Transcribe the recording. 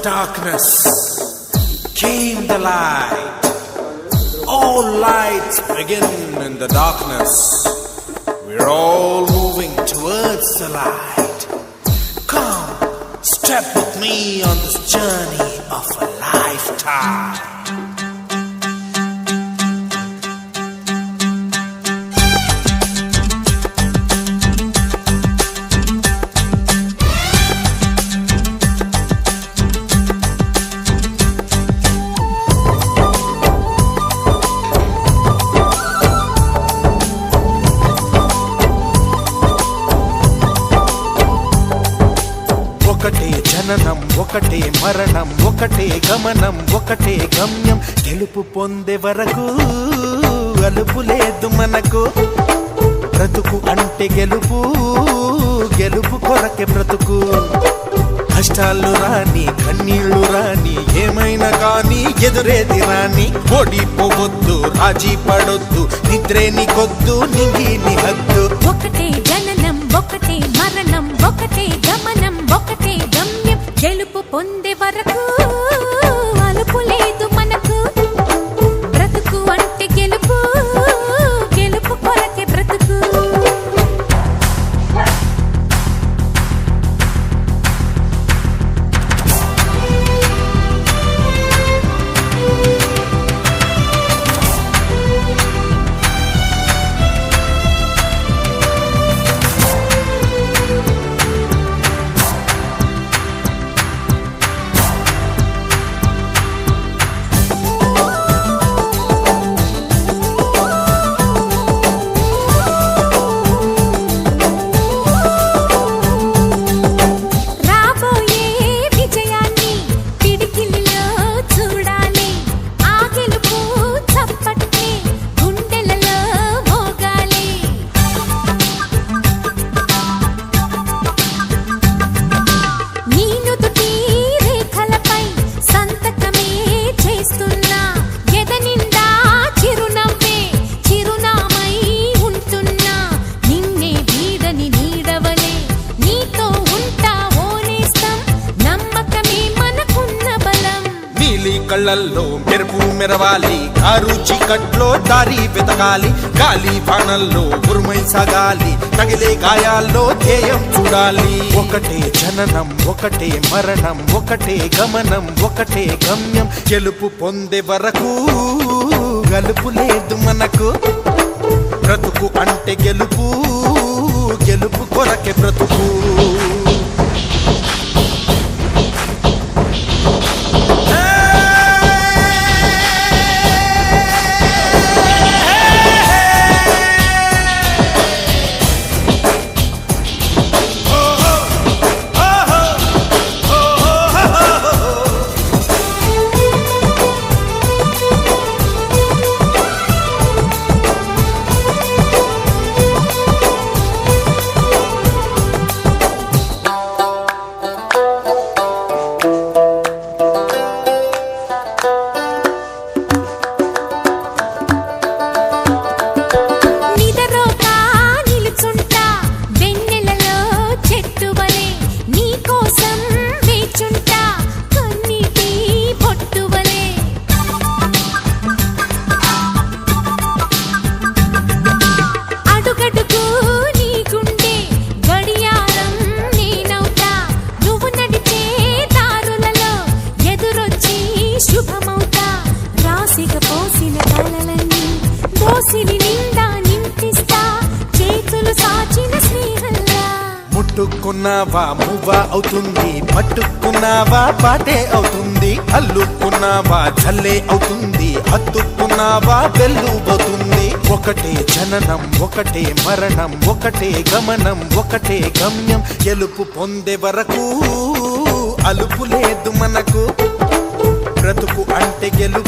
darkness came the light. All lights begin in the darkness. We're all moving towards the light. Come, step with me on this journey of a lifetime. ఒకటే జననం ఒకటే మరణం ఒకటే గమనం ఒకటే గమ్యం గెలుపు పొందే వరకు అలుపు లేదు మనకు బ్రతుకు అంటే గెలుపు గెలుపు కొరకే బ్రతుకు కష్టాలు రాని కన్నీళ్లు రాని ఏమైనా కానీ ఎదురేది రాని ఓడిపోవద్దు రాజీ పడొద్దు నిద్రే నీకొద్దు నింగి నీ హద్దు ఒకటే జననం ఒకటే మరణం ఒకటే గమనం ఒకటే గమ్యం గెలుపు పొందే వరకు అలుపు లేదు మనకు బ్రతుకు అంటే గెలుపు గెలుపు కొరకే బ్రతుకు కళ్ళల్లో మెరుపు మెరవాలి కారు చీకట్లో దారి వెతకాలి గాలి బాణల్లో ఉరుమై సాగాలి తగిలే గాయాల్లో ధ్యేయం చూడాలి ఒకటే జననం ఒకటే మరణం ఒకటే గమనం ఒకటే గమ్యం గెలుపు పొందే వరకు గలుపు లేదు మనకు బ్రతుకు అంటే గెలుపు గెలుపు కొరకే బ్రతుకు ముట్టుకున్నావా మువ్వా అవుతుంది పట్టుకున్నావా పాటే అవుతుంది అల్లుకున్నావా జల్లే అవుతుంది హత్తుకున్నావా వెల్లుబోతుంది ఒకటే జననం ఒకటే మరణం ఒకటే గమనం ఒకటే గమ్యం గెలుపు పొందే వరకు అలుపు లేదు మనకు బ్రతుకు అంటే గెలుపు